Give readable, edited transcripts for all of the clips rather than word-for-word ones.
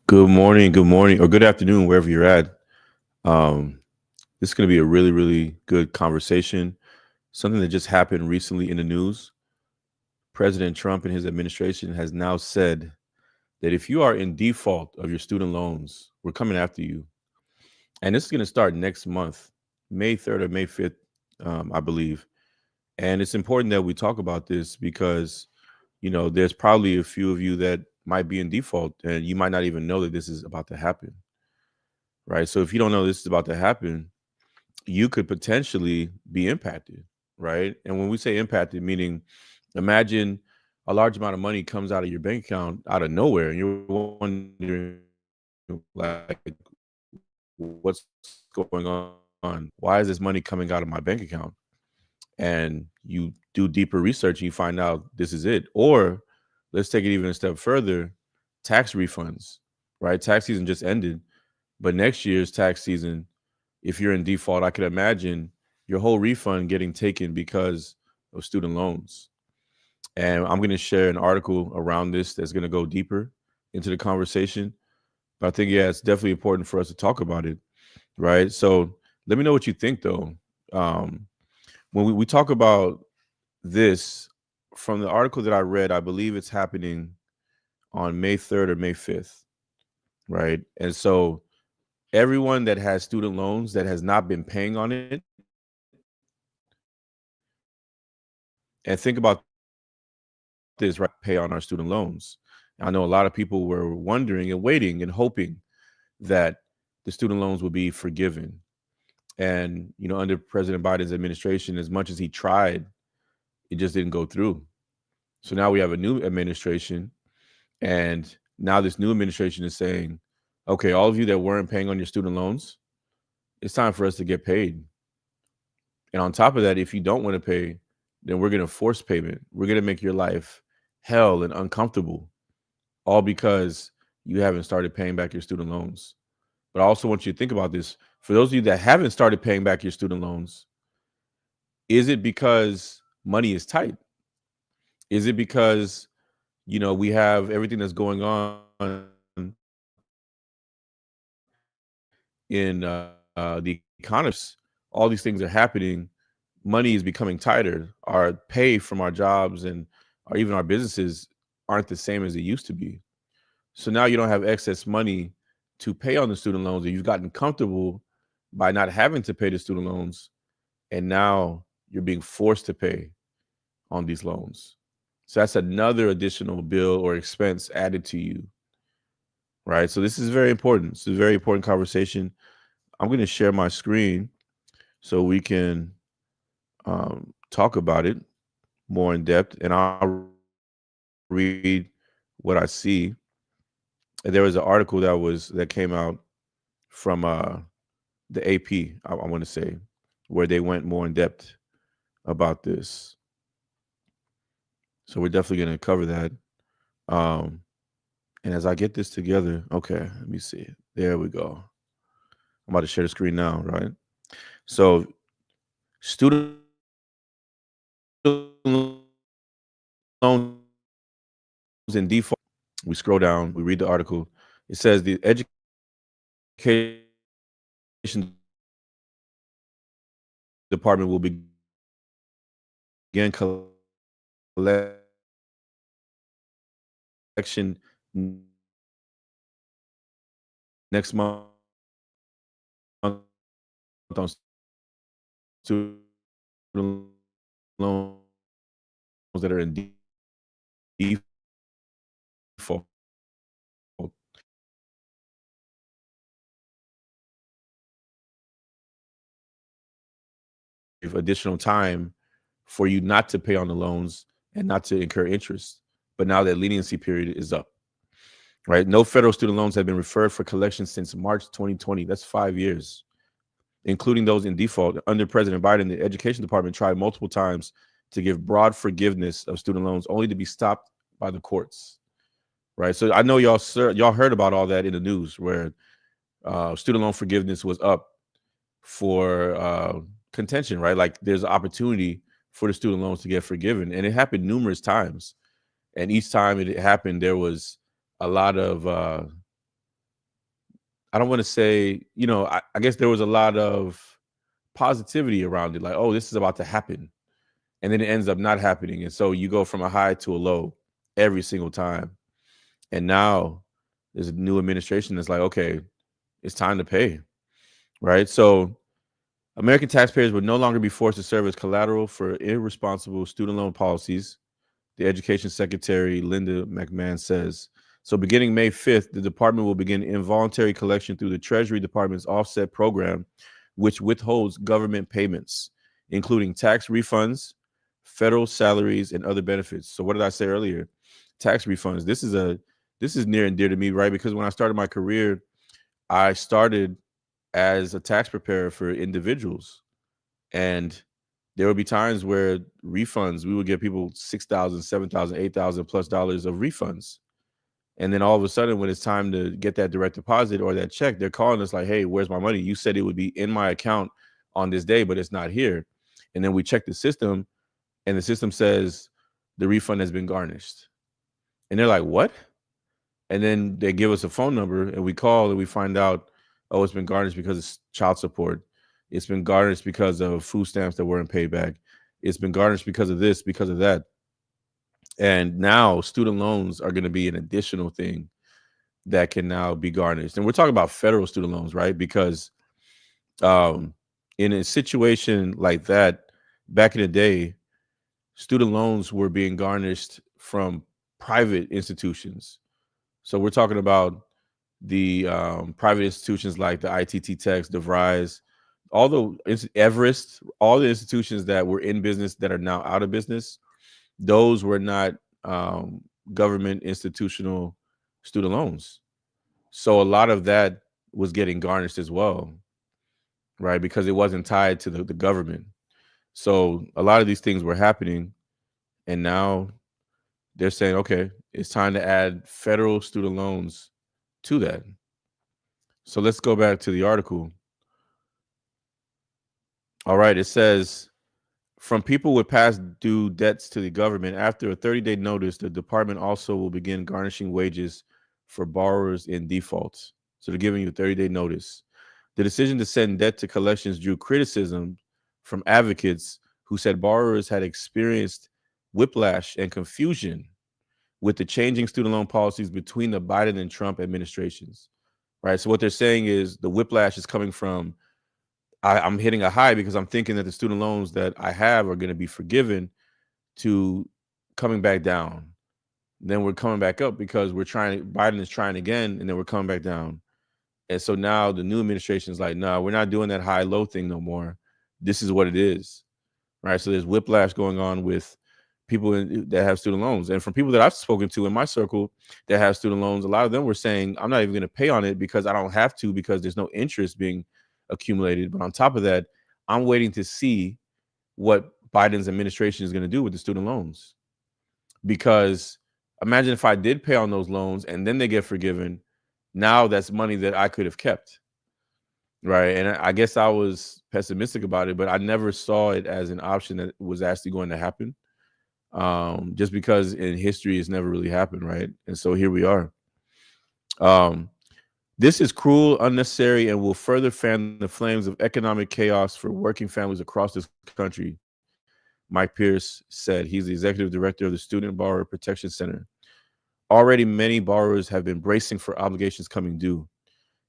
Good morning, or good afternoon, wherever you're at. Um, this is going to be a really, really good conversation. Something that just happened recently in the news. President Trump and his administration has now said that if you are in default of your student loans, we're coming after you. And this is going to start next month, May 3rd or May 5th, I believe. And it's important that we talk about this because, there's probably a few of you that might be in default and you might not even know that this is about to happen. Right. So if you don't know this is about to happen, you could potentially be impacted. Right. And when we say impacted, meaning imagine a large amount of money comes out of your bank account out of nowhere and you're wondering, like, what's going on? Why is this money coming out of my bank account? And you do deeper research and you find out this is it. Or let's take it even a step further, tax refunds, right? Tax season just ended, but next year's tax season, if you're in default, I could imagine your whole refund getting taken because of student loans. And I'm going to share an article around this that's going to go deeper into the conversation. But I think, yeah, it's definitely important for us to talk about it, right? So let me know what you think, though. Um, when we talk about this, from the article that I read, I believe it's happening on May 3rd or May 5th, right? And so everyone that has student loans that has not been paying on it, and think about this, right? Pay on our student loans. I know a lot of people were wondering and waiting and hoping that the student loans would be forgiven. And, under President Biden's administration, as much as he tried, it just didn't go through. So now we have a new administration. And now this new administration is saying, okay, all of you that weren't paying on your student loans, it's time for us to get paid. And on top of that, if you don't want to pay, then we're going to force payment. We're going to make your life hell and uncomfortable, all because you haven't started paying back your student loans. But I also want you to think about this. For those of you that haven't started paying back your student loans, is it because money is tight? Is it because, we have everything that's going on in the economy? All these things are happening. Money is becoming tighter. Our pay from our jobs and even our businesses aren't the same as they used to be. So now you don't have excess money to pay on the student loans, and you've gotten comfortable by not having to pay the student loans, and now you're being forced to pay on these loans. So that's another additional bill or expense added to you, right? So this is very important. It's a very important conversation. I'm going to share my screen so we can talk about it more in depth, and I'll read what I see. And there was an article that came out from the AP, I want to say, where they went more in depth about this. So we're definitely going to cover that. Um, and as I get this together, okay, let me see. There we go. I'm about to share the screen now, right? So student loans in default. We scroll down, we read the article. It says the education department will begin collection next month on student loans that are in default. Additional time for you not to pay on the loans and not to incur interest. But now that leniency period is up, right? No federal student loans have been referred for collection since March 2020. That's 5 years, including those in default. Under President Biden, the Education Department tried multiple times to give broad forgiveness of student loans, only to be stopped by the courts, right? So I know y'all heard about all that in the news, where student loan forgiveness was up for contention, right? Like there's an opportunity for the student loans to get forgiven, and it happened numerous times. And each time it happened, there was a lot of I don't want to say, I guess there was a lot of positivity around it, like, oh, this is about to happen. And then it ends up not happening. And so you go from a high to a low every single time. And now there's a new administration that's like, okay, it's time to pay. Right. So American taxpayers would no longer be forced to serve as collateral for irresponsible student loan policies, the Education Secretary Linda McMahon says. So beginning May 5th, the department will begin involuntary collection through the Treasury Department's offset program, which withholds government payments, including tax refunds, federal salaries, and other benefits. So what did I say earlier? Tax refunds. This is near and dear to me, right? Because when I started my career, I started as a tax preparer for individuals. And there would be times where refunds, we would give people 6,000, 7,000, 8,000 plus dollars of refunds. And then all of a sudden, when it's time to get that direct deposit or that check, they're calling us like, hey, where's my money? You said it would be in my account on this day, but it's not here. And then we check the system, and the system says the refund has been garnished. And they're like, what? And then they give us a phone number, and we call, and we find out, oh, it's been garnished because it's child support. It's been garnished because of food stamps that weren't paid back. It's been garnished because of this, because of that. And now student loans are going to be an additional thing that can now be garnished. And we're talking about federal student loans, right? Because in a situation like that, back in the day, student loans were being garnished from private institutions. So we're talking about the private institutions like the ITT Techs, DeVry's, Everest, all the institutions that were in business that are now out of business. Those were not government institutional student loans. So a lot of that was getting garnished as well, right? Because it wasn't tied to the government. So a lot of these things were happening, and now they're saying, okay, it's time to add federal student loans to that. So let's go back to the article. All right, it says, from people with past due debts to the government, after a 30-day notice, the department also will begin garnishing wages for borrowers in default. So they're giving you a 30-day notice. The decision to send debt to collections drew criticism from advocates who said borrowers had experienced whiplash and confusion with the changing student loan policies between the Biden and Trump administrations, right? So what they're saying is the whiplash is coming from, I'm hitting a high because I'm thinking that the student loans that I have are going to be forgiven, to coming back down. Then we're coming back up because Biden is trying again, and then we're coming back down. And so now the new administration is like, no, we're not doing that high-low thing no more. This is what it is, right? So there's whiplash going on with people that have student loans. And from people that I've spoken to in my circle that have student loans, a lot of them were saying, I'm not even going to pay on it because I don't have to, because there's no interest being accumulated. But on top of that, I'm waiting to see what Biden's administration is going to do with the student loans. Because imagine if I did pay on those loans and then they get forgiven, now that's money that I could have kept, right? And I guess I was pessimistic about it, but I never saw it as an option that was actually going to happen, just because in history it's never really happened, right? And so here we are. This is cruel, unnecessary, and will further fan the flames of economic chaos for working families across this country, Mike Pierce said. He's the executive director of the Student Borrower Protection Center. Already, many borrowers have been bracing for obligations coming due.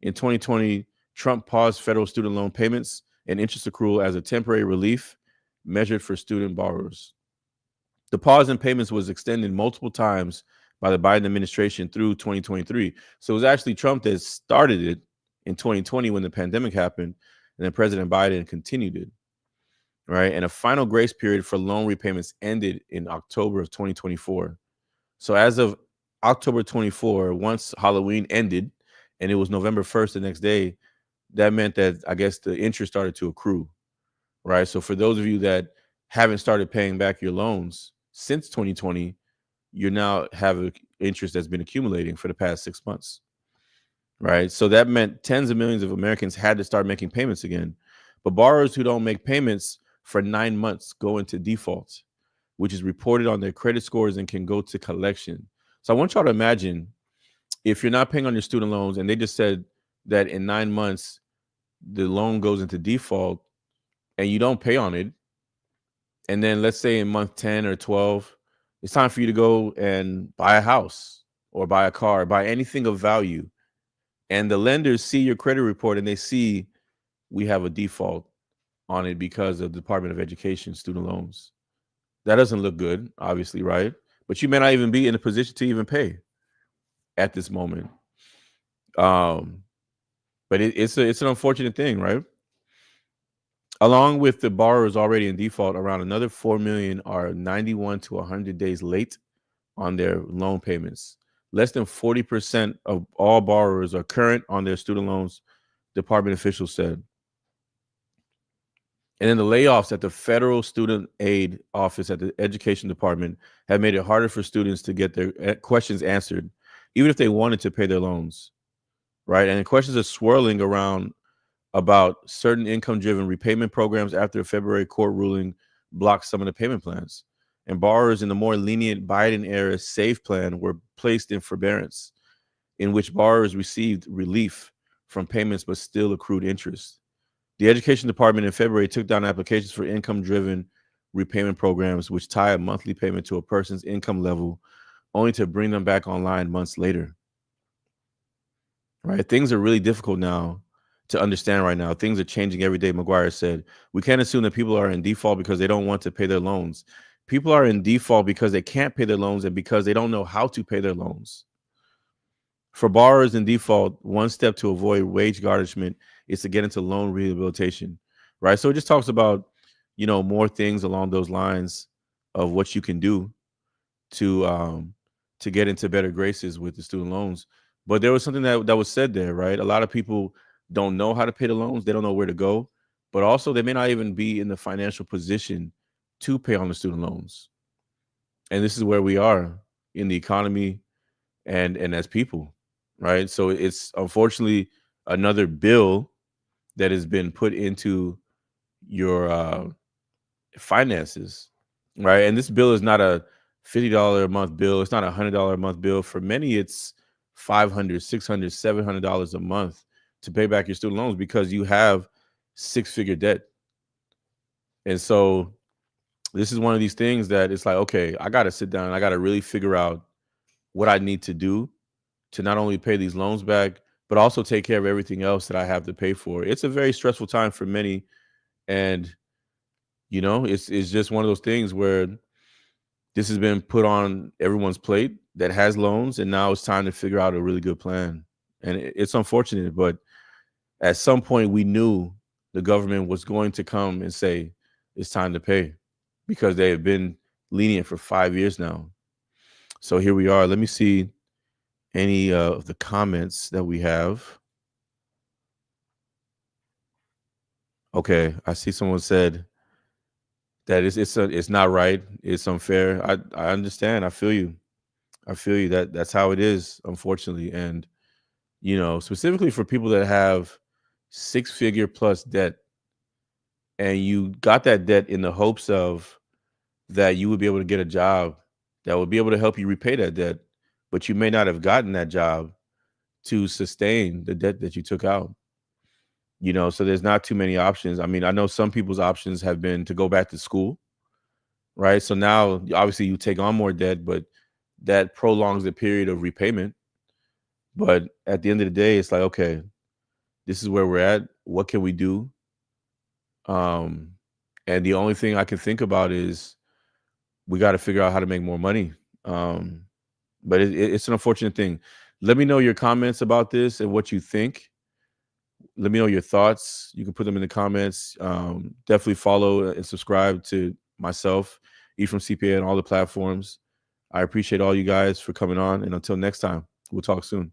In 2020, Trump paused federal student loan payments and interest accrual as a temporary relief measured for student borrowers. The pause in payments was extended multiple times by the Biden administration through 2023. So it was actually Trump that started it in 2020 when the pandemic happened, and then President Biden continued it, right? And a final grace period for loan repayments ended in October of 2024. So as of October 24, once Halloween ended and it was November 1st the next day, that meant that I guess the interest started to accrue, right? So for those of you that haven't started paying back your loans since 2020, you now have an interest that's been accumulating for the past 6 months, right? So that meant tens of millions of Americans had to start making payments again. But borrowers who don't make payments for 9 months go into default, which is reported on their credit scores and can go to collection. So I want y'all to imagine, if you're not paying on your student loans and they just said that in 9 months the loan goes into default and you don't pay on it, and then let's say in month 10 or 12, it's time for you to go and buy a house or buy a car, buy anything of value, and the lenders see your credit report and they see we have a default on it because of the Department of Education student loans. That doesn't look good, obviously, right? But you may not even be in a position to even pay at this moment. Um, but it's an unfortunate thing, right? Along with the borrowers already in default, around another 4 million are 91 to 100 days late on their loan payments. Less than 40% of all borrowers are current on their student loans, department officials said. And then the layoffs at the Federal Student Aid Office at the Education Department have made it harder for students to get their questions answered, even if they wanted to pay their loans, right? And the questions are swirling around about certain income-driven repayment programs after a February court ruling blocked some of the payment plans. And borrowers in the more lenient Biden-era SAFE plan were placed in forbearance, in which borrowers received relief from payments but still accrued interest. The Education Department in February took down applications for income-driven repayment programs, which tie a monthly payment to a person's income level, only to bring them back online months later. Right? Things are really difficult now to understand right now. Things are changing every day, McGuire said. We can't assume that people are in default because they don't want to pay their loans. People are in default because they can't pay their loans and because they don't know how to pay their loans. For borrowers in default, one step to avoid wage garnishment is to get into loan rehabilitation, right? So it just talks about, more things along those lines of what you can do to get into better graces with the student loans. But there was something that was said there, right? A lot of people don't know how to pay the loans. They don't know where to go, but also they may not even be in the financial position to pay on the student loans. And this is where we are in the economy and as people, right? So it's unfortunately another bill that has been put into your finances, right? And this bill is not a $50 a month bill. It's not a $100 a month bill. For many, it's $500, $600, $700 a month to pay back your student loans because you have six-figure debt. And so this is one of these things that it's like, okay, I got to sit down. I got to really figure out what I need to do to not only pay these loans back, but also take care of everything else that I have to pay for. It's a very stressful time for many. And, it's just one of those things where this has been put on everyone's plate that has loans. And now it's time to figure out a really good plan. And it's unfortunate, but at some point we knew the government was going to come and say, it's time to pay because they have been lenient for 5 years now. So here we are. Let me see any of the comments that we have. Okay, I see someone said that it's not right. It's unfair. I understand. I feel you. That's how it is, unfortunately. And specifically for people that have six-figure plus debt, and you got that debt in the hopes of that you would be able to get a job that would be able to help you repay that debt, but you may not have gotten that job to sustain the debt that you took out. So there's not too many options. I mean, I know some people's options have been to go back to school, right? So now obviously you take on more debt, but that prolongs the period of repayment. But at the end of the day, it's like, okay, this is where we're at. What can we do? And the only thing I can think about is we got to figure out how to make more money. But it's an unfortunate thing. Let me know your comments about this and what you think. Let me know your thoughts. You can put them in the comments. Definitely follow and subscribe to myself, E from CPA, on all the platforms. I appreciate all you guys for coming on. And until next time, we'll talk soon.